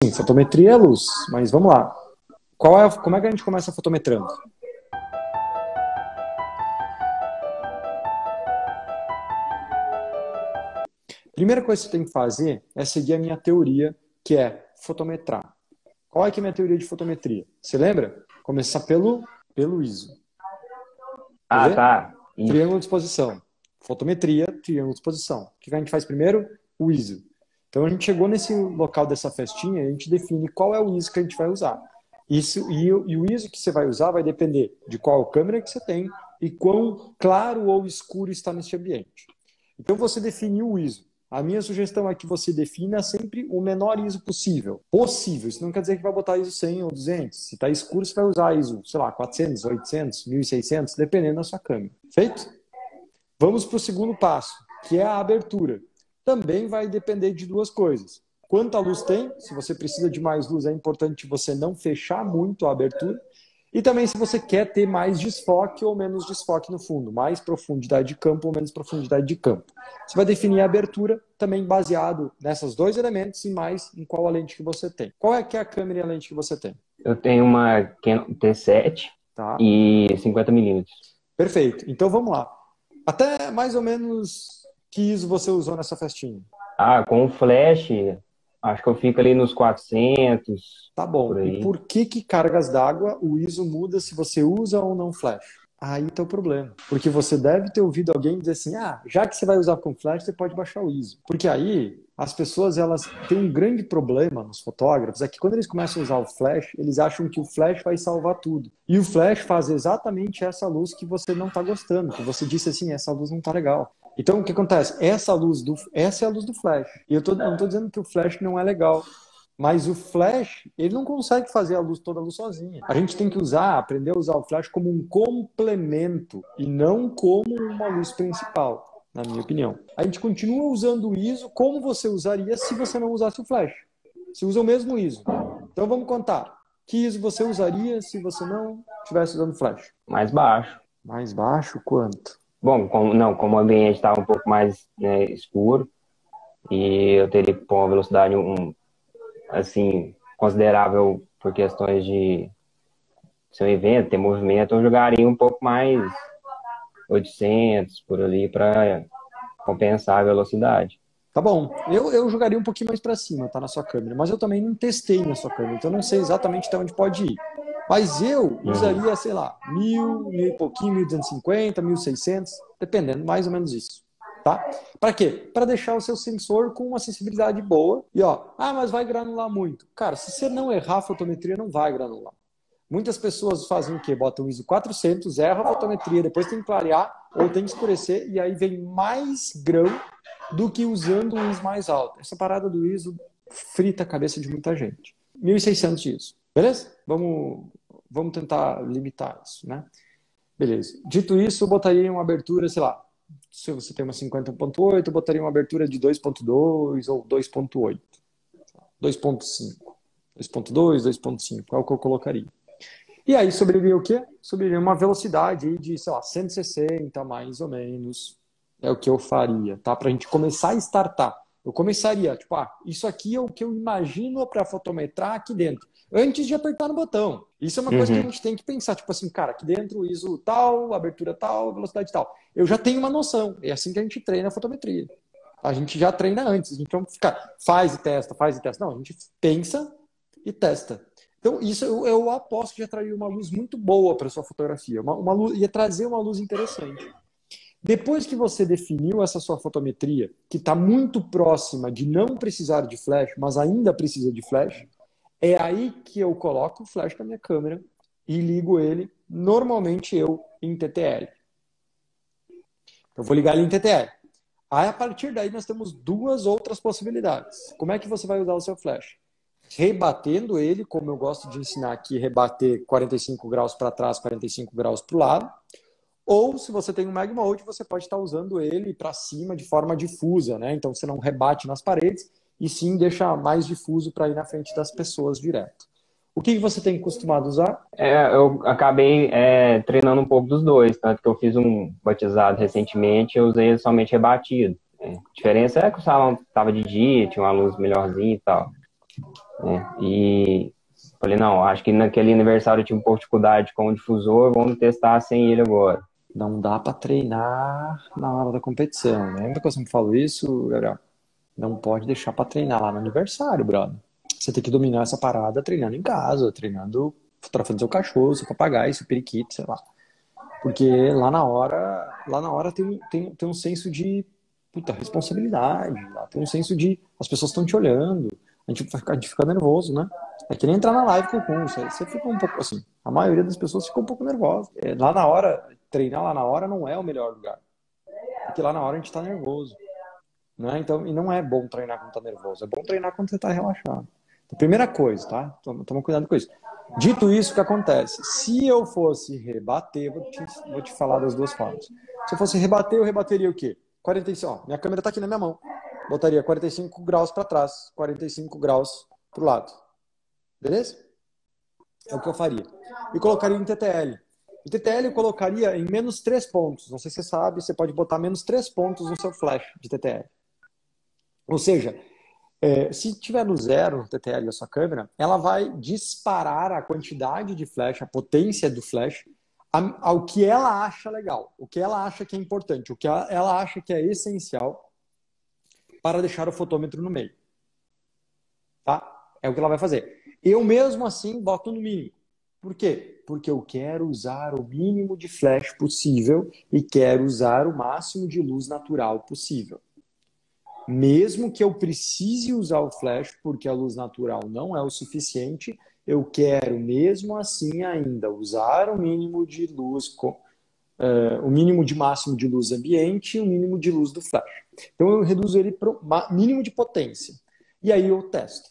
Sim, fotometria é luz, mas vamos lá. Como é que a gente começa fotometrando? Primeira coisa que você tem que fazer é seguir a minha teoria, que é fotometrar. Qual é que é a minha teoria de fotometria? Você lembra? Começar pelo ISO. Quer Ah, ver? tá. Isso. Triângulo de exposição. Fotometria, triângulo de exposição. O que a gente faz primeiro? O ISO. Então a gente chegou nesse local dessa festinha e a gente define qual é o ISO que a gente vai usar. E o ISO que você vai usar vai depender de qual câmera que você tem e quão claro ou escuro está nesse ambiente. Então você definiu o ISO. A minha sugestão é que você defina sempre o menor ISO possível. Possível. Isso não quer dizer que vai botar ISO 100 ou 200. Se está escuro, você vai usar ISO, sei lá, 400, 800, 1600, dependendo da sua câmera. Feito? Vamos para o segundo passo, que é a abertura. Também vai depender de duas coisas. Quanta luz tem? Se você precisa de mais luz, é importante você não fechar muito a abertura. E também se você quer ter mais desfoque ou menos desfoque no fundo, mais profundidade de campo ou menos profundidade de campo. Você vai definir a abertura também baseado nesses dois elementos e mais em qual a lente que você tem. Qual é que é a câmera e a lente que você tem? Eu tenho uma Canon T7 Tá? e 50 mm. Perfeito. Então vamos lá. Até mais ou menos que ISO você usou nessa festinha? Ah, com o flash, acho que eu fico ali nos 400, Tá por bom. E aí. por que cargas d'água o ISO muda se você usa ou não flash? Aí tá o problema. Porque você deve ter ouvido alguém dizer assim, já que você vai usar com flash, você pode baixar o ISO. Porque aí as pessoas elas têm um grande problema nos fotógrafos, é que quando eles começam a usar o flash, eles acham que o flash vai salvar tudo. E o flash faz exatamente essa luz que você não tá gostando, que você disse assim, essa luz não tá legal. Então, o que acontece? Essa é a luz do flash. E não tô dizendo que o flash não é legal. Mas o flash, ele não consegue fazer toda a luz sozinha. A gente tem que aprender a usar o flash como um complemento e não como uma luz principal, na minha opinião. A gente continua usando o ISO como você usaria se você não usasse o flash. Você usa o mesmo ISO. Então vamos contar. Que ISO você usaria se você não estivesse usando flash? Mais baixo. Mais baixo quanto? Bom, como o ambiente estava um pouco mais, né, escuro e eu teria que pôr uma velocidade assim, considerável por questões de ser um evento, ter movimento, eu jogaria um pouco mais 800 por ali para compensar a velocidade. Tá bom, eu jogaria um pouquinho mais para cima, tá, na sua câmera, mas eu também não testei na sua câmera, então eu não sei exatamente até onde pode ir. Mas eu Uhum. usaria, sei lá, 1000 e pouquinho, 1250, 1600, dependendo, mais ou menos isso, tá? Para quê? Para deixar o seu sensor com uma sensibilidade boa e mas vai granular muito. Cara, se você não errar a fotometria, não vai granular. Muitas pessoas fazem o quê? Botam o ISO 400, erram a fotometria, depois tem que clarear ou tem que escurecer e aí vem mais grão do que usando o ISO mais alto. Essa parada do ISO frita a cabeça de muita gente. 1600 de ISO. Beleza? Vamos tentar limitar isso, né? Beleza. Dito isso, eu botaria uma abertura, sei lá, se você tem uma 50.8, eu botaria uma abertura de 2.2 ou 2.8. 2.5. 2.2, 2.5, é o que eu colocaria. E aí sobrevivia o quê? Sobrevivia uma velocidade aí de, sei lá, 160 mais ou menos. É o que eu faria, tá? Pra gente começar a startar. Eu começaria, tipo, isso aqui é o que eu imagino para fotometrar aqui dentro. Antes de apertar no botão. Isso é uma coisa que a Uhum. gente tem que pensar. Tipo assim, cara, aqui dentro ISO tal, abertura tal, velocidade tal. Eu já tenho uma noção. É assim que a gente treina a fotometria. A gente já treina antes. A gente não fica, faz e testa, faz e testa. Não, a gente pensa e testa. Então, isso eu aposto que já traria uma luz muito boa para sua fotografia. Uma luz, ia trazer uma luz interessante. Depois que você definiu essa sua fotometria, que está muito próxima de não precisar de flash, mas ainda precisa de flash, é aí que eu coloco o flash na minha câmera e ligo ele, normalmente eu, em TTL. Eu vou ligar ele em TTL. Aí, a partir daí, nós temos duas outras possibilidades. Como é que você vai usar o seu flash? Rebatendo ele, como eu gosto de ensinar aqui, rebater 45 graus para trás, 45 graus para o lado. Ou, se você tem um Mag Mode, você pode estar usando ele para cima de forma difusa, né? Então, você não rebate nas paredes e sim deixa mais difuso para ir na frente das pessoas direto. O que você tem costumado usar? Eu acabei treinando um pouco dos dois, tanto que eu fiz um batizado recentemente, eu usei somente rebatido. A diferença é que o salão estava de dia, tinha uma luz melhorzinha e tal. né? E falei, não, acho que naquele aniversário eu tive um pouco de dificuldade com o difusor, vamos testar sem ele agora. Não dá para treinar na hora da competição. Lembra que eu sempre falo isso, Gabriel? Não pode deixar para treinar lá no aniversário, brother. Você tem que dominar essa parada treinando em casa, treinando, fotografando seu cachorro, seu papagaio, seu periquito, sei lá. Porque lá na hora tem um senso de puta, responsabilidade, lá tem um senso de as pessoas estão te olhando, a gente fica nervoso, né? É que nem entrar na live com o Kun, você fica um pouco assim, a maioria das pessoas fica um pouco nervosa. É, lá na hora, treinar lá na hora não é o melhor lugar, porque lá na hora a gente tá nervoso, né? Então, e não é bom treinar quando tá nervoso, é bom treinar quando você tá relaxado. Então, primeira coisa, tá? Toma cuidado com isso. Dito isso, o que acontece? Se eu fosse rebater, vou te falar das duas formas. Se eu fosse rebater, eu rebateria o quê? 45, ó, minha câmera tá aqui na minha mão. Botaria 45 graus para trás, 45 graus pro lado. Beleza? É o que eu faria. E colocaria em TTL. O TTL eu colocaria em menos 3 pontos. Não sei se você sabe, você pode botar menos 3 pontos no seu flash de TTL. Ou seja, se tiver no zero o TTL da sua câmera, ela vai disparar a quantidade de flash, a potência do flash, ao que ela acha legal, o que ela acha que é importante, o que ela acha que é essencial para deixar o fotômetro no meio. Tá? É o que ela vai fazer. Eu mesmo assim boto no mínimo. Por quê? Porque eu quero usar o mínimo de flash possível e quero usar o máximo de luz natural possível. Mesmo que eu precise usar o flash porque a luz natural não é o suficiente, eu quero mesmo assim ainda usar o mínimo de luz, o mínimo de máximo de luz ambiente e o mínimo de luz do flash. Então eu reduzo ele para o mínimo de potência. E aí eu testo.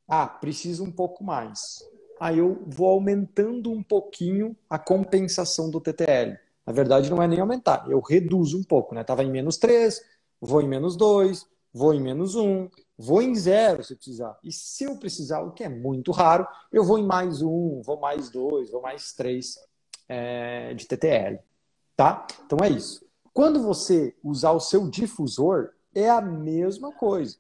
Ah, preciso um pouco mais. Aí eu vou aumentando um pouquinho a compensação do TTL. Na verdade, não é nem aumentar, eu reduzo um pouco, né? Estava em menos 3, vou em menos 2, vou em menos 1, vou em 0 se precisar. E se eu precisar, o que é muito raro, eu vou em mais 1, vou mais 2, vou mais 3 de TTL. Tá? Então é isso. Quando você usar o seu difusor, é a mesma coisa.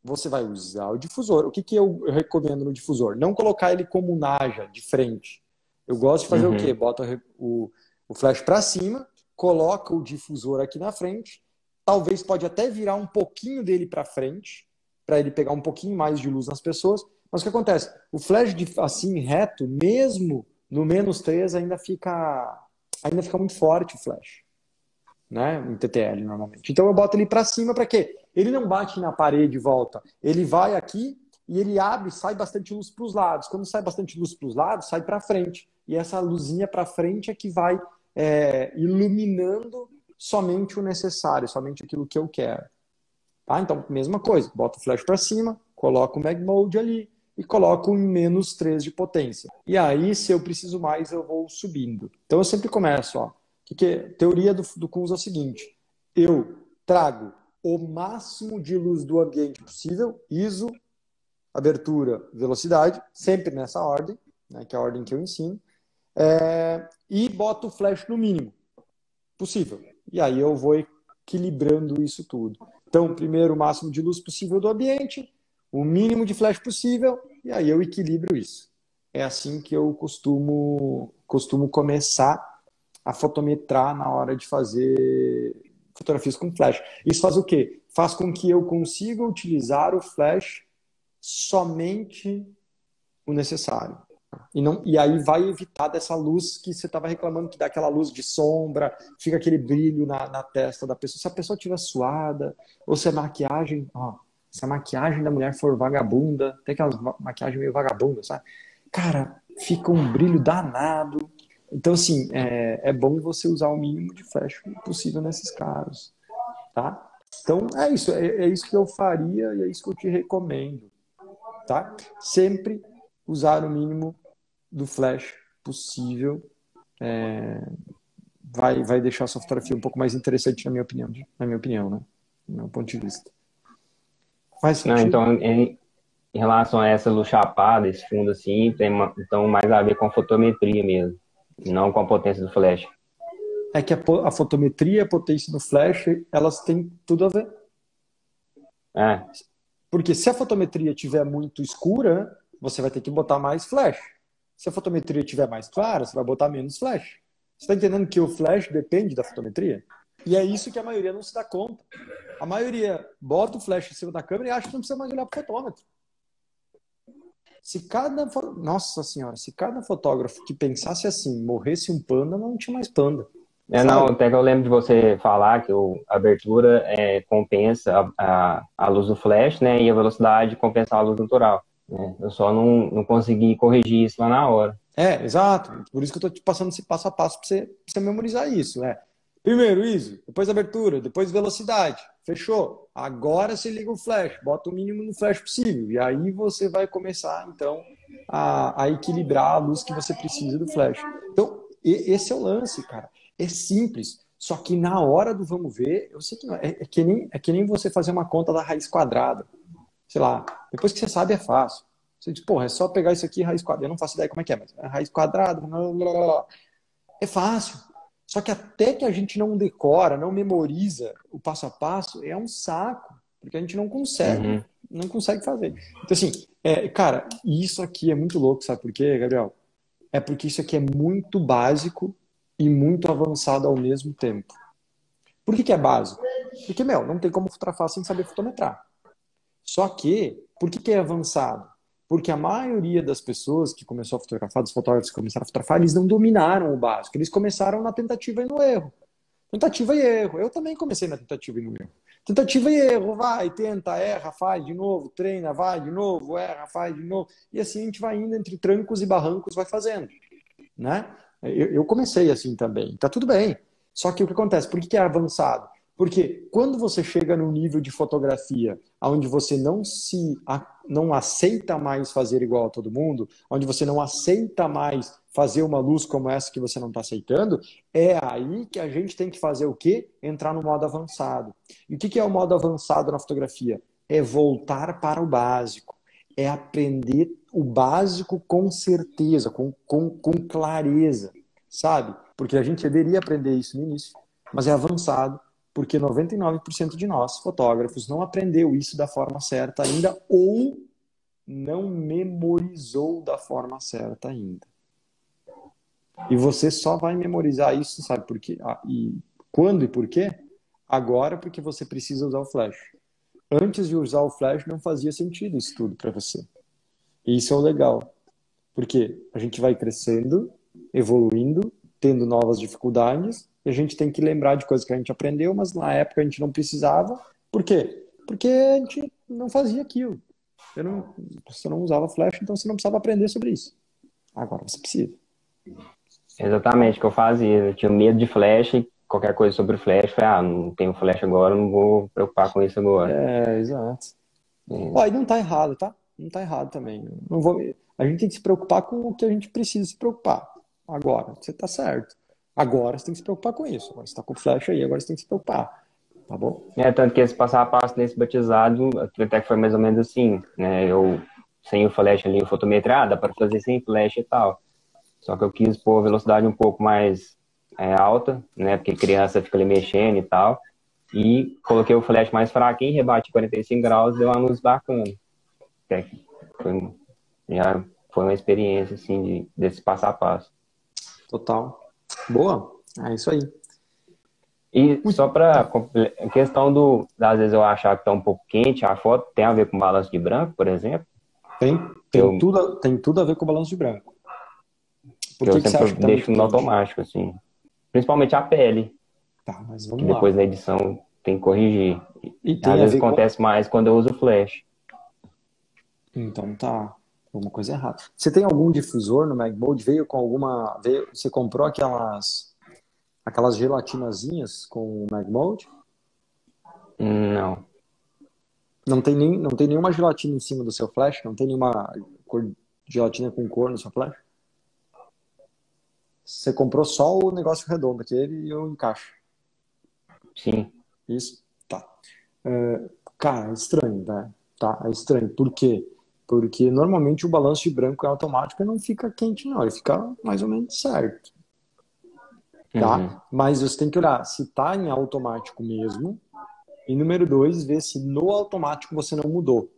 Você vai usar o difusor. O que eu recomendo no difusor? Não colocar ele como naja, de frente. Eu gosto de fazer o quê? Bota o flash para cima, coloca o difusor aqui na frente, talvez pode até virar um pouquinho dele para frente, para ele pegar um pouquinho mais de luz nas pessoas. Mas o que acontece? O flash assim reto, mesmo no menos 3, ainda fica muito forte o flash, né? Em TTL normalmente. Então eu boto ele para cima para quê? Ele não bate na parede e volta. Ele vai aqui e ele abre, sai bastante luz para os lados. Quando sai bastante luz para os lados, sai para frente. E essa luzinha para frente é que vai iluminando somente o necessário, somente aquilo que eu quero. Tá? Então, mesma coisa. Boto o flash para cima, coloco o mag mode ali e coloco em menos 3 de potência. E aí, se eu preciso mais, eu vou subindo. Então, eu sempre começo, ó. Teoria do Kunz é o seguinte: eu trago o máximo de luz do ambiente possível, ISO, abertura, velocidade, sempre nessa ordem, né, que é a ordem que eu ensino, e boto o flash no mínimo possível. E aí eu vou equilibrando isso tudo. Então, primeiro o máximo de luz possível do ambiente, o mínimo de flash possível, e aí eu equilibro isso. É assim que eu costumo começar a fotometrar na hora de fazer fotografias com flash. Isso faz o quê? Faz com que eu consiga utilizar o flash somente o necessário. E aí vai evitar dessa luz que você estava reclamando, que dá aquela luz de sombra, fica aquele brilho na testa da pessoa. Se a pessoa estiver suada, ou se a maquiagem, se a maquiagem da mulher for vagabunda, tem aquelas maquiagem meio vagabunda, sabe? Cara, fica um brilho danado. Então, assim, é bom você usar o mínimo de flash possível nesses casos, tá? Então, é isso que eu faria e é isso que eu te recomendo, tá? Sempre usar o mínimo do flash possível vai deixar a sua fotografia um pouco mais interessante, na minha opinião, né? Do meu ponto de vista. Faz Não, sentido? então, em relação a essa luz chapada, esse fundo assim, tem então mais a ver com a fotometria mesmo, não com a potência do flash. É que a fotometria e a potência do flash, elas têm tudo a ver. É. Porque se a fotometria estiver muito escura, você vai ter que botar mais flash. Se a fotometria estiver mais clara, você vai botar menos flash. Você está entendendo que o flash depende da fotometria? E é isso que a maioria não se dá conta. A maioria bota o flash em cima da câmera e acha que não precisa mais olhar para o fotômetro. Nossa senhora, se cada fotógrafo que pensasse assim morresse um panda, não tinha mais panda. Não, até que eu lembro de você falar que a abertura compensa a luz do flash, né? E a velocidade compensa a luz natural. Né? Eu só não consegui corrigir isso lá na hora. Exato. Por isso que eu estou te passando esse passo a passo para você memorizar isso. Primeiro ISO, depois abertura, depois velocidade. Fechou? Agora você liga o flash, bota o mínimo no flash possível. E aí você vai começar, então, a equilibrar a luz que você precisa do flash. Então, esse é o lance, cara. É simples. Só que na hora do vamos ver, eu sei que não, é que nem você fazer uma conta da raiz quadrada. Sei lá, depois que você sabe é fácil. Você diz, porra, é só pegar isso aqui, raiz quadrada. Eu não faço ideia como é que é, mas é raiz quadrada, blá, blá, blá, blá. É fácil. Só que até que a gente não decora, não memoriza o passo a passo, é um saco. Porque a gente não consegue, não consegue fazer. Então, assim, cara, isso aqui é muito louco, sabe por quê, Gabriel? É porque isso aqui é muito básico e muito avançado ao mesmo tempo. Por que é básico? Porque, não tem como fotografar sem saber fotometrar. Só que, por que é avançado? Porque a maioria das pessoas que começou a fotografar, dos fotógrafos que começaram a fotografar, eles não dominaram o básico. Eles começaram na tentativa e no erro. Tentativa e erro. Eu também comecei na tentativa e no erro. Tentativa e erro, vai, tenta, erra, faz de novo, treina, vai de novo, erra, faz de novo. E assim a gente vai indo entre trancos e barrancos, vai fazendo. Né? Eu comecei assim também. Tá tudo bem. Só que o que acontece? Por que é avançado? Porque quando você chega no nível de fotografia onde você não aceita mais fazer igual a todo mundo, onde você não aceita mais fazer uma luz como essa que você não está aceitando, é aí que a gente tem que fazer o quê? Entrar no modo avançado. E o que é o modo avançado na fotografia? É voltar para o básico. É aprender o básico com certeza, com clareza, sabe? Porque a gente deveria aprender isso no início, mas é avançado, porque 99% de nós, fotógrafos, não aprendeu isso da forma certa ainda ou não memorizou da forma certa ainda. E você só vai memorizar isso, sabe por quê? E quando e por quê? Agora, porque você precisa usar o flash. Antes de usar o flash, não fazia sentido isso tudo para você. E isso é o legal. Porque a gente vai crescendo, evoluindo, tendo novas dificuldades, e a gente tem que lembrar de coisas que a gente aprendeu, mas na época a gente não precisava. Por quê? Porque a gente não fazia aquilo. Você não usava flash, então você não precisava aprender sobre isso. Agora você precisa. Exatamente o que eu fazia. Eu tinha medo de flash, qualquer coisa sobre flash, falei, não tenho flash agora, não vou me preocupar com isso agora. Exato. Ó, e não tá errado, tá? Não tá errado também. Não vou... A gente tem que se preocupar com o que a gente precisa se preocupar. Agora, você tá certo. Agora você tem que se preocupar com isso. Agora você tá com flash aí, agora você tem que se preocupar. Tá bom? Tanto que esse passo a passo nesse batizado, até que foi mais ou menos assim, né? Eu, sem o flash ali, o fotometria, dá para fazer sem flash e tal. Só que eu quis pôr a velocidade um pouco mais alta, né? Porque criança fica ali mexendo e tal. E coloquei o flash mais fraquinho, rebate 45 graus, deu uma luz bacana. Já foi uma experiência, assim, desse passo a passo. Total. Boa. É isso aí. E só para a questão às vezes eu achar que tá um pouco quente, a foto tem a ver com balanço de branco, por exemplo? Tem tudo a ver com o balanço de branco. Por que eu você sempre acha que tá deixo muito no quente? automático, assim. Principalmente a pele, Tá, mas que vamos depois lá. na edição tem que corrigir. E Às tem a vezes ver com... acontece mais quando eu uso flash. Então tá. Alguma coisa errada. Você tem algum difusor no Magmode? Veio com alguma... Você comprou aquelas gelatinazinhas com o Magmode? Não. Não tem nenhuma gelatina em cima do seu flash? Não tem nenhuma gelatina com cor no seu flash? Você comprou só o negócio redondo, aquele e o encaixe. Sim. Isso? Tá. Cara, é estranho, né? Tá, é estranho. Por quê? Porque normalmente o balanço de branco é automático e não fica quente, não. Ele fica mais ou menos certo. Tá? Mas você tem que olhar se tá em automático mesmo. E número 2, ver se no automático você não mudou.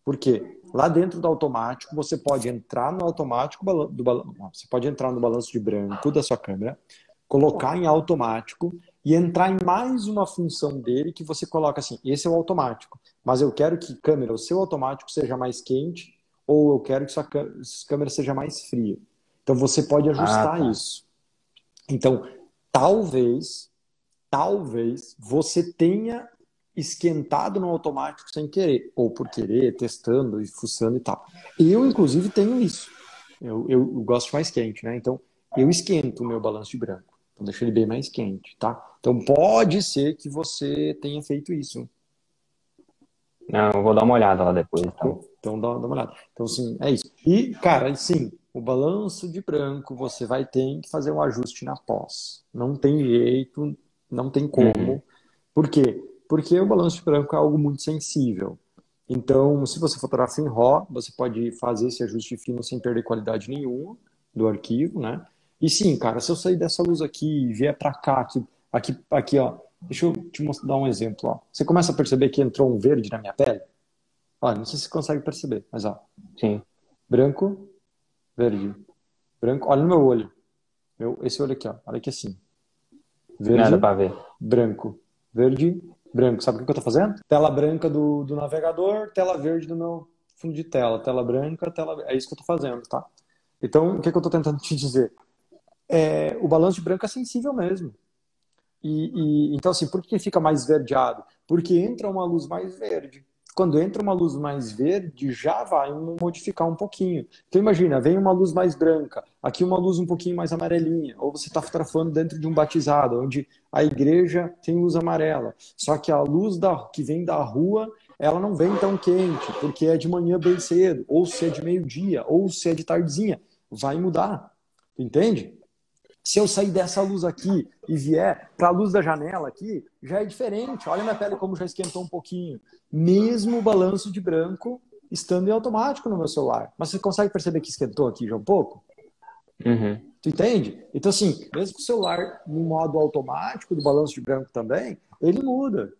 Por quê? Lá dentro do automático, você pode entrar no automático você pode entrar no balanço de branco da sua câmera, colocar em automático e entrar em mais uma função dele que você coloca assim, esse é o automático, mas eu quero que câmera, o seu automático seja mais quente ou eu quero que sua câmera seja mais fria. Então você pode Ah, ajustar tá. isso. Então, talvez você tenha esquentado no automático sem querer, ou por querer, testando e fuçando e tal. Eu, inclusive, tenho isso. Eu gosto mais quente, né? Então, eu esquento o meu balanço de branco. Então, deixo ele bem mais quente, tá? Então, pode ser que você tenha feito isso. Não, eu vou dar uma olhada lá depois, então. Então, dá uma olhada. Então, sim, é isso. E, cara, sim, o balanço de branco, você vai ter que fazer um ajuste na pós. Não tem jeito, não tem Uhum. como. Por quê? Porque o balanço de branco é algo muito sensível. Então, se você fotografa em RAW, você pode fazer esse ajuste fino sem perder qualidade nenhuma do arquivo, né? E sim, cara, se eu sair dessa luz aqui e vier para cá, aqui, ó, deixa eu dar um exemplo, ó. Você começa a perceber que entrou um verde na minha pele? Olha, não sei se você consegue perceber, mas ó, Sim, branco, verde, branco. Olha no meu olho, esse olho aqui, ó, olha aqui assim, nada verde, pra ver. branco, verde, branco. Sabe o que eu tô fazendo? Tela branca do navegador, tela verde do meu fundo de tela, tela branca, tela. É isso que eu tô fazendo, tá? Então, o que eu tô tentando te dizer? O balanço de branco é sensível mesmo. Então, assim, por que fica mais verdeado? Porque entra uma luz mais verde. Quando entra uma luz mais verde, já vai modificar um pouquinho. Então, imagina, vem uma luz mais branca, aqui uma luz um pouquinho mais amarelinha, ou você está fotografando dentro de um batizado, onde a igreja tem luz amarela. Só que a luz que vem da rua, ela não vem tão quente, porque é de manhã bem cedo, ou se é de meio-dia, ou se é de tardezinha. Vai mudar. Entende? Se eu sair dessa luz aqui e vier para a luz da janela aqui, já é diferente. Olha minha pele como já esquentou um pouquinho. Mesmo o balanço de branco estando em automático no meu celular. Mas você consegue perceber que esquentou aqui já um pouco? Uhum. Tu entende? Então, assim, mesmo com o celular no modo automático do balanço de branco também, ele muda.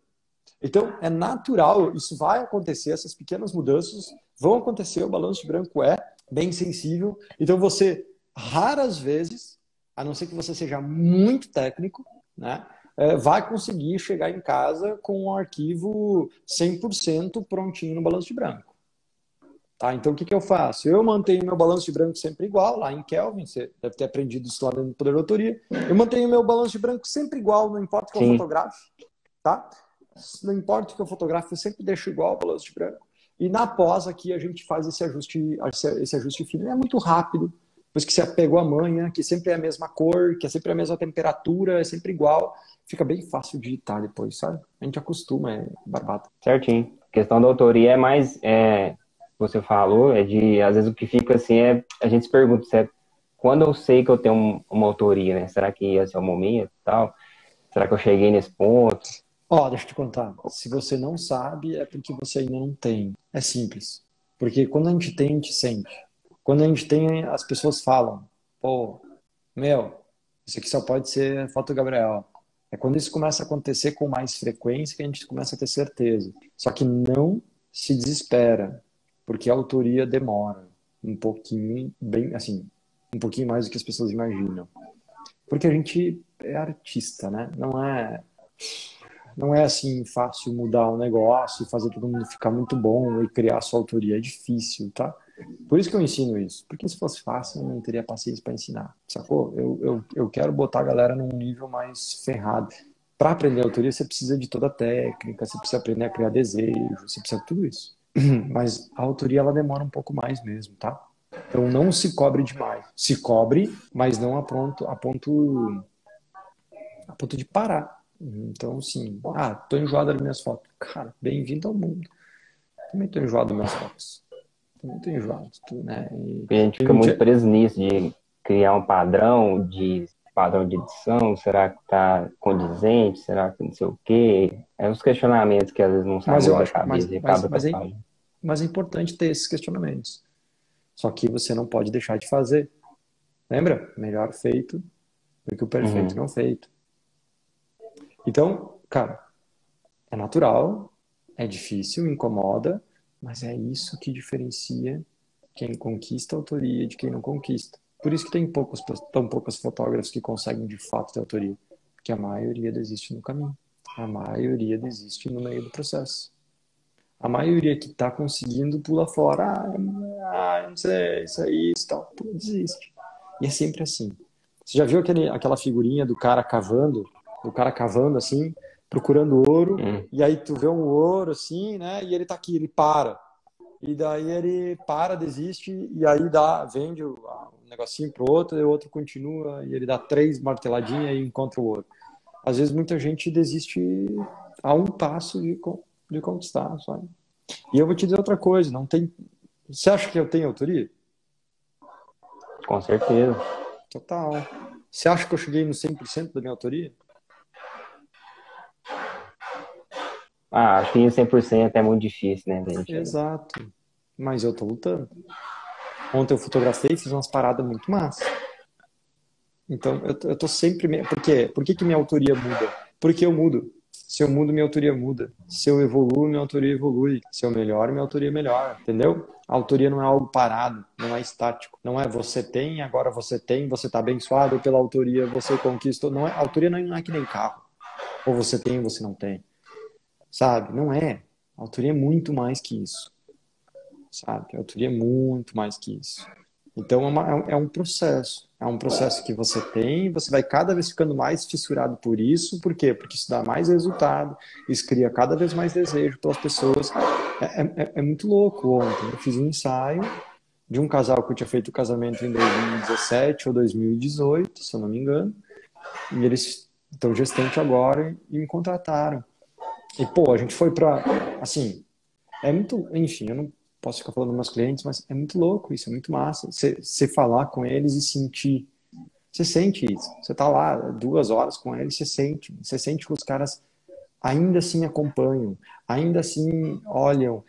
Então, é natural, isso vai acontecer, essas pequenas mudanças vão acontecer, o balanço de branco é bem sensível. Então, você, raras vezes, a não ser que você seja muito técnico, né, vai conseguir chegar em casa com um arquivo 100% prontinho no balanço de branco. Tá? Então, o que eu faço? Eu mantenho meu balanço de branco sempre igual, lá em Kelvin, você deve ter aprendido isso lá no Poder da Autoria. Eu mantenho meu balanço de branco sempre igual, não importa o que eu Sim, fotografe, tá? Não importa o que eu fotografo, eu sempre deixo igual o balanço de branco. E na pós aqui a gente faz esse ajuste fino. É muito rápido, depois que você pegou a manha, que sempre é a mesma cor, que é sempre a mesma temperatura, é sempre igual, fica bem fácil de editar depois, sabe? A gente acostuma, é barbado. certinho. A questão da autoria é mais, você falou, é de, às vezes o que fica assim é, a gente se pergunta, se é, quando eu sei que eu tenho uma autoria, né? Será que esse é o momento e tal? Será que eu cheguei nesse ponto? Ó, deixa eu te contar. Se você não sabe, é porque você ainda não tem. É simples. Porque quando a gente tem, a gente sente. Quando a gente tem, as pessoas falam, pô, meu, isso aqui só pode ser foto do Gabriel. É quando isso começa a acontecer com mais frequência que a gente começa a ter certeza. Só que não se desespera, porque a autoria demora um pouquinho, bem assim, um pouquinho mais do que as pessoas imaginam. Porque a gente é artista, né? Não é assim fácil mudar um negócio e fazer todo mundo ficar muito bom e criar sua autoria. É difícil, tá? Por isso que eu ensino isso. Porque se fosse fácil, eu não teria paciência para ensinar. Sacou? Eu quero botar a galera num nível mais ferrado. Para aprender autoria, você precisa de toda a técnica, você precisa aprender a criar desejo, você precisa de tudo isso. Mas a autoria, ela demora um pouco mais mesmo, tá? Então não se cobre demais. Se cobre, mas não a ponto de parar. Então, assim, tô enjoado das minhas fotos. Cara, bem-vindo ao mundo. Também tô enjoado das minhas fotos. Também tô enjoado, né? A gente Tem fica gente... muito preso nisso de criar um padrão de edição, será que tá condizente, será que não sei o quê? É uns questionamentos que às vezes não saem Mas eu muito da acho, cabeça e acaba atrapalhando. mas é importante ter esses questionamentos. Só que você não pode deixar de fazer. Lembra? Melhor feito do que o perfeito Uhum. não feito. Então, cara, é natural, é difícil, incomoda, Mas é isso que diferencia quem conquista a autoria de quem não conquista. Por isso que tem tão poucos fotógrafos que conseguem de fato ter autoria. Porque a maioria desiste no caminho. A maioria desiste no meio do processo. A maioria que está conseguindo pula fora. Não sei, isso aí, isso tal. Pula, desiste. E é sempre assim. Você já viu aquela figurinha do cara cavando? Do cara cavando assim, procurando ouro. E aí tu vê um ouro assim, né? E ele tá aqui, ele para. E daí ele para, desiste, e aí vende o negocinho pro outro, e o outro continua, e ele dá 3 marteladinhas e encontra o ouro. Às vezes muita gente desiste a um passo de conquistar, sabe? E eu vou te dizer outra coisa, não tem... Você acha que eu tenho autoria? Com certeza. Total. Você acha que eu cheguei no 100% da minha autoria? Acho que 100% é muito difícil, né, da gente chegar. Exato. Mas eu tô lutando. Ontem eu fotografei e fiz umas paradas muito massas. Então, eu tô sempre... Por quê? Por que minha autoria muda? Porque eu mudo. Se eu mudo, minha autoria muda. Se eu evoluo, minha autoria evolui. Se eu melhoro, minha autoria melhora. Entendeu? A autoria não é algo parado, não é estático. Não é você tem, agora você tem, você tá abençoado pela autoria, você conquistou. Não é, a autoria não é que nem carro. Ou você tem ou você não tem. Sabe? Não é. A autoria é muito mais que isso. Sabe? A autoria é muito mais que isso. Então é um processo. É um processo que você tem, você vai cada vez ficando mais fissurado por isso. Por quê? Porque isso dá mais resultado, isso cria cada vez mais desejo pelas pessoas. É muito louco. Ontem eu fiz um ensaio de um casal que eu tinha feito o casamento em 2017 ou 2018, se eu não me engano. E eles estão gestante agora e me contrataram. E, pô, a gente foi pra... Assim, é muito... Enfim, eu não posso ficar falando dos meus clientes, mas é muito louco isso, é muito massa. Você falar com eles e sentir. Você sente isso. Você tá lá 2 horas com eles, você sente. Você sente que os caras ainda assim acompanham, ainda assim olham.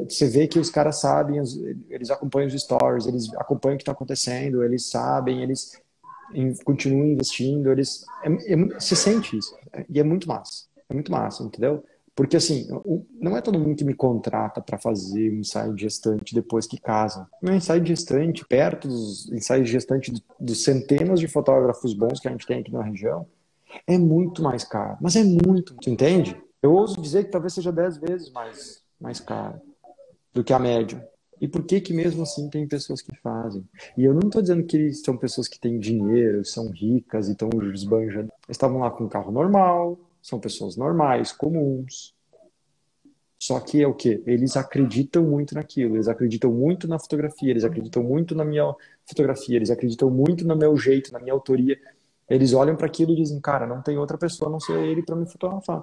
Você vê que os caras sabem, eles acompanham os stories, eles acompanham o que está acontecendo, eles sabem, eles continuam investindo, você sente isso. E é muito massa, entendeu? Porque, assim, não é todo mundo que me contrata para fazer um ensaio de gestante depois que casa. Meu ensaio de gestante, perto dos ensaios de gestante dos centenas de fotógrafos bons que a gente tem aqui na região, é muito mais caro. Mas é muito, tu entende? Eu ouso dizer que talvez seja 10 vezes mais caro do que a média. E por que que mesmo assim tem pessoas que fazem? E eu não estou dizendo que são pessoas que têm dinheiro, são ricas e estão esbanjando. Eles estavam lá com um carro normal, são pessoas normais, comuns. Só que é o quê? Eles acreditam muito naquilo, eles acreditam muito na fotografia, eles acreditam muito na minha fotografia, eles acreditam muito no meu jeito, na minha autoria. Eles olham para aquilo e dizem, cara, não tem outra pessoa a não ser ele para me fotografar.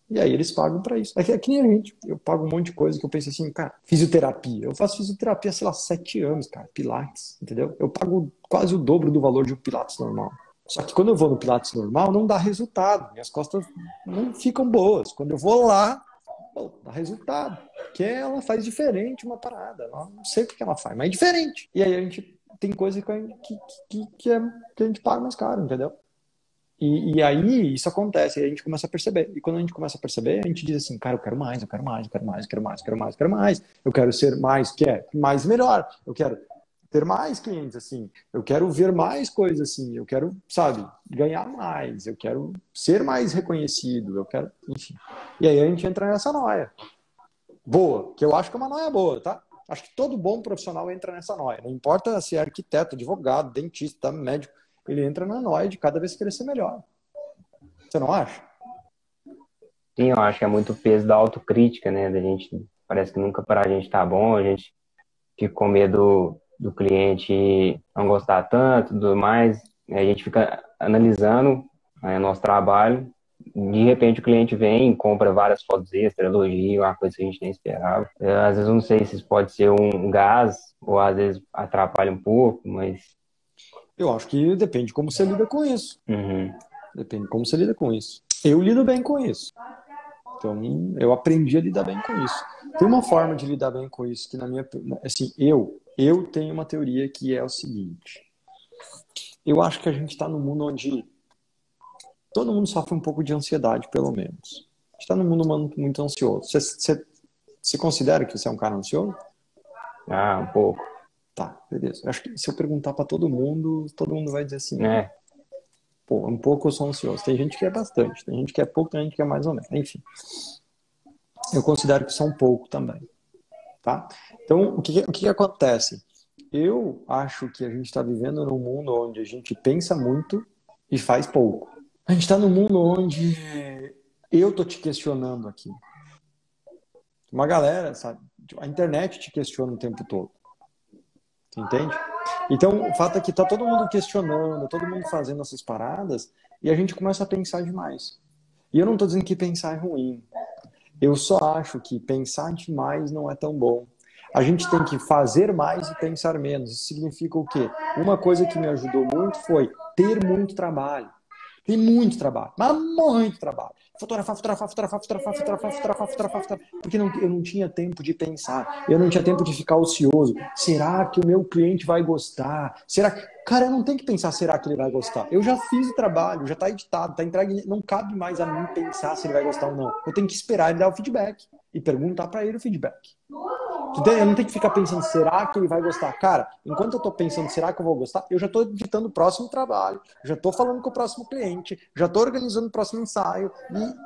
E aí eles pagam para isso. É que nem a gente. Eu pago um monte de coisa que eu penso assim, cara, fisioterapia. Eu faço fisioterapia, sei lá, 7 anos, cara. Pilates, entendeu? Eu pago quase o dobro do valor de um Pilates normal. Só que quando eu vou no Pilates normal, não dá resultado. Minhas costas não ficam boas. Quando eu vou lá, pô, dá resultado. Porque ela faz diferente uma parada. Eu não sei o que ela faz, mas é diferente. E aí a gente tem coisa que a gente paga mais caro, entendeu? E aí isso acontece, e a gente começa a perceber. E quando a gente começa a perceber, a gente diz assim, cara, eu quero mais, eu quero mais, eu quero mais, eu quero mais, eu quero mais, eu quero mais. Eu quero ser mais, que é mais melhor. Eu quero ter mais clientes, assim. Eu quero ver mais coisas, assim. Eu quero, sabe, ganhar mais. Eu quero ser mais reconhecido. Eu quero, enfim. E aí a gente entra nessa noia. Boa, que eu acho que é uma noia boa, tá? Acho que todo bom profissional entra nessa noia. Não importa se é arquiteto, advogado, dentista, médico. Ele entra na noia de cada vez querer ser melhor. Você não acha? Sim, eu acho que é muito peso da autocrítica, né? Da gente, parece que nunca para a gente tá bom, a gente fica com medo do cliente não gostar tanto, tudo mais. A gente fica analisando, né, nosso trabalho. De repente o cliente vem, compra várias fotos extras, elogia, uma coisa que a gente nem esperava. Às vezes eu não sei se isso pode ser um gás, ou às vezes atrapalha um pouco, mas... Eu acho que depende de como você lida com isso. Uhum. Depende de como você lida com isso. Eu lido bem com isso. Então, eu aprendi a lidar bem com isso. Tem uma forma de lidar bem com isso que na minha... Assim, eu tenho uma teoria que é o seguinte. Eu acho que a gente está num mundo onde todo mundo sofre um pouco de ansiedade, pelo menos. A gente está num mundo muito ansioso. Você considera que você é um cara ansioso? Ah, um pouco. Tá, beleza. Eu acho que se eu perguntar pra todo mundo vai dizer assim, É. pô, um pouco eu sou ansioso. Tem gente que é bastante, tem gente que é pouco, tem gente que é mais ou menos. Enfim, eu considero que sou um pouco também, tá? Então, o que acontece? Eu acho que a gente está vivendo num mundo onde a gente pensa muito e faz pouco. A gente está num mundo onde eu tô te questionando aqui. Uma galera, sabe? A internet te questiona o tempo todo. Tu entende? Então, o fato é que tá todo mundo questionando, todo mundo fazendo essas paradas, e a gente começa a pensar demais. E eu não tô dizendo que pensar é ruim. Eu só acho que pensar demais não é tão bom. A gente tem que fazer mais e pensar menos. Isso significa o quê? Uma coisa que me ajudou muito foi ter muito trabalho. Tem muito trabalho, mas muito trabalho. Fotografar, fotografar, fotografar, fotografar, fotografar, fotografar, fotografar, fotografar. Porque eu não tinha tempo de pensar. Eu não tinha tempo de ficar ocioso. Será que o meu cliente vai gostar? Será que... Cara, eu não tenho que pensar, será que ele vai gostar? Eu já fiz o trabalho, já está editado, está entregue. Não cabe mais a mim pensar se ele vai gostar ou não. Eu tenho que esperar ele dar o feedback e perguntar para ele o feedback. Eu não tenho que ficar pensando, será que ele vai gostar? Cara, enquanto eu estou pensando, será que eu vou gostar? Eu já estou editando o próximo trabalho, já estou falando com o próximo cliente, já estou organizando o próximo ensaio.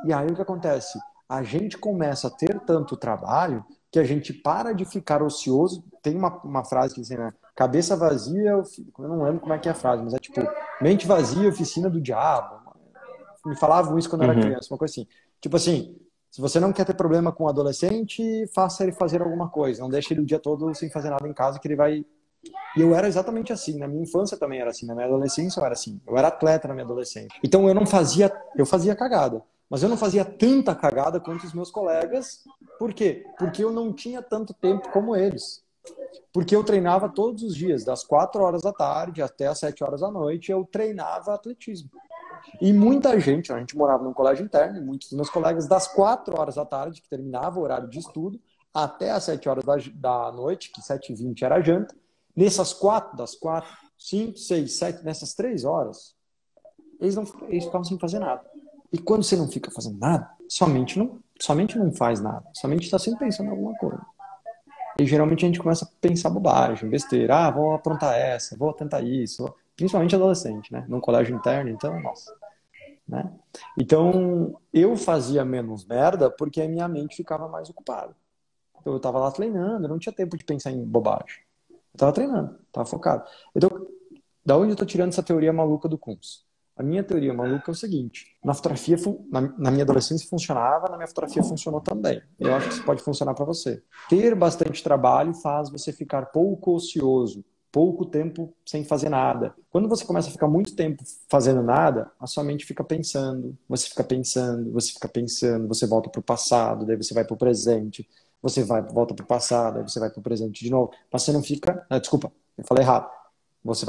E aí o que acontece? A gente começa a ter tanto trabalho que a gente para de ficar ocioso. Tem uma frase que diz, né? Cabeça vazia, eu não lembro como é que é a frase, mas é tipo, mente vazia, oficina do diabo. Me falavam isso quando eu era Uhum. criança, uma coisa assim. Tipo assim, se você não quer ter problema com o adolescente, faça ele fazer alguma coisa. Não deixe ele o dia todo sem fazer nada em casa, que ele vai... E eu era exatamente assim. Na minha infância também era assim. Na minha adolescência eu era assim. Eu era atleta na minha adolescência. Então eu não fazia... Eu fazia cagada. Mas eu não fazia tanta cagada quanto os meus colegas. Por quê? Porque eu não tinha tanto tempo como eles. Porque eu treinava todos os dias, das 4 horas da tarde até as 7 horas da noite, eu treinava atletismo. E muita gente, a gente morava num colégio interno, e muitos dos meus colegas, das 4 horas da tarde, que terminava o horário de estudo, até as 7 horas da noite, que 7h20 era a janta, das 4, 5, 6, 7, nessas 3 horas, eles ficavam sem fazer nada. E quando você não fica fazendo nada, somente não faz nada, somente está sempre pensando em alguma coisa. E geralmente a gente começa a pensar bobagem, besteira, vou aprontar essa, vou tentar isso, principalmente adolescente, né? Num colégio interno, então, nossa. Né? Então, eu fazia menos merda porque a minha mente ficava mais ocupada. Então, eu estava lá treinando, eu não tinha tempo de pensar em bobagem. Eu estava treinando, estava focado. Então, da onde eu estou tirando essa teoria maluca do Kunz? A minha teoria maluca é o seguinte: na fotografia, na minha adolescência funcionava, na minha fotografia funcionou também. Eu acho que isso pode funcionar para você. Ter bastante trabalho faz você ficar pouco ocioso, pouco tempo sem fazer nada. Quando você começa a ficar muito tempo fazendo nada, a sua mente fica pensando, você fica pensando, você fica pensando, você volta para o passado, daí você vai para o presente, volta para o passado, aí você vai para o presente de novo. Mas você não fica... desculpa, eu falei errado. Você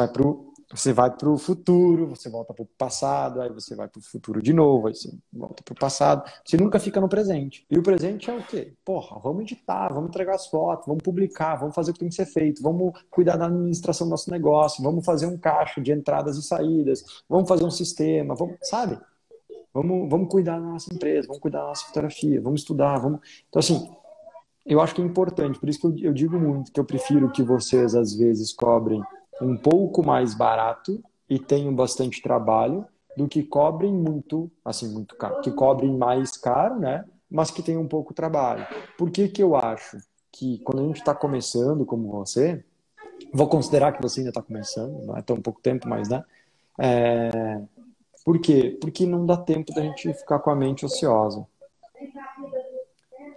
vai pro futuro, você volta pro passado, aí você vai pro futuro de novo, aí você volta pro passado. Você nunca fica no presente. E o presente é o quê? Porra, vamos editar, vamos entregar as fotos, vamos publicar, vamos fazer o que tem que ser feito, vamos cuidar da administração do nosso negócio, vamos fazer um caixa de entradas e saídas, vamos fazer um sistema, vamos, sabe? Vamos cuidar da nossa empresa, vamos cuidar da nossa fotografia, vamos estudar, vamos... Então, assim, eu acho que é importante, por isso que eu digo muito que eu prefiro que vocês, às vezes, cobrem um pouco mais barato e tenham bastante trabalho do que cobrem muito, assim, muito caro, que cobrem mais caro, né? Mas que tenham um pouco trabalho. Por que que eu acho que quando a gente está começando como você, vou considerar que você ainda está começando, não é tão pouco tempo, mas, né? Por quê? Porque não dá tempo da gente ficar com a mente ociosa.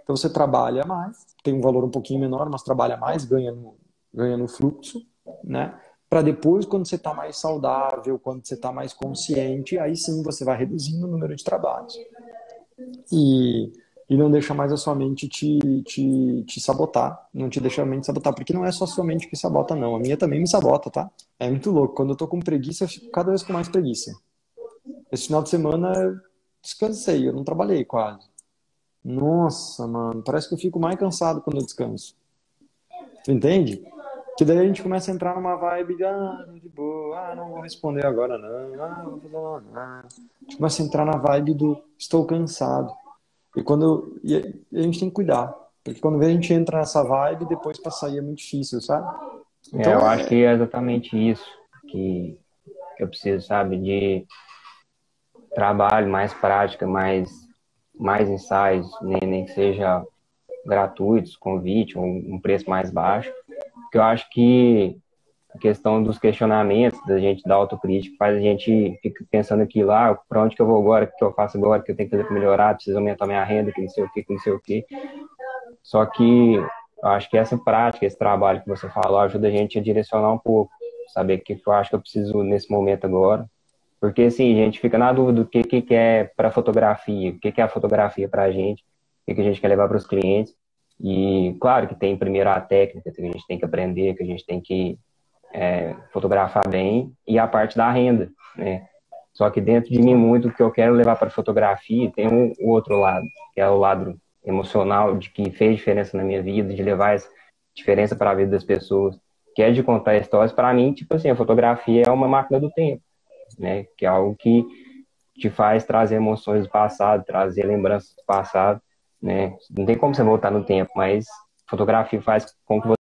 Então você trabalha mais, tem um valor um pouquinho menor, mas trabalha mais, ganha no fluxo, né? Para depois, quando você está mais saudável, quando você está mais consciente, aí sim você vai reduzindo o número de trabalhos. E não deixa mais a sua mente te sabotar, não te deixa a mente sabotar, porque não é só a sua mente que sabota, não. A minha também me sabota, tá? É muito louco. Quando eu tô com preguiça, eu fico cada vez com mais preguiça. Esse final de semana eu descansei, eu não trabalhei quase. Nossa, mano, parece que eu fico mais cansado quando eu descanso. Tu entende? Que daí a gente começa a entrar numa vibe de boa, não vou responder agora não, não vou fazer nada. A gente começa a entrar na vibe do estou cansado. E a gente tem que cuidar. Porque quando a gente entra nessa vibe, depois pra sair é muito difícil, sabe? Então, Eu acho que é exatamente isso que eu preciso, sabe? De trabalho, mais prática, mais ensaios, nem que seja gratuitos, convite, um preço mais baixo. Porque eu acho que a questão dos questionamentos, da gente dar autocrítica, faz a gente ficar pensando aquilo lá, para onde que eu vou agora, o que eu faço agora, o que eu tenho que fazer para melhorar, preciso aumentar minha renda, que não sei o que, que não sei o que. Só que eu acho que essa prática, esse trabalho que você falou, ajuda a gente a direcionar um pouco, saber o que eu acho que eu preciso nesse momento agora. Porque, assim, a gente fica na dúvida do que é para fotografia, o que é a fotografia para a gente, o que a gente quer levar para os clientes. E, claro, que tem primeiro a técnica que a gente tem que aprender, que a gente tem que fotografar bem, e a parte da renda, né? Só que dentro de mim, muito o que eu quero levar para fotografia tem o outro lado, que é o lado emocional, de que fez diferença na minha vida, de levar essa diferença para a vida das pessoas, que é de contar histórias. Para mim, tipo assim, a fotografia é uma máquina do tempo, né? Que é algo que te faz trazer emoções do passado, trazer lembranças do passado, né? Não tem como você voltar no tempo, mas fotografia faz com que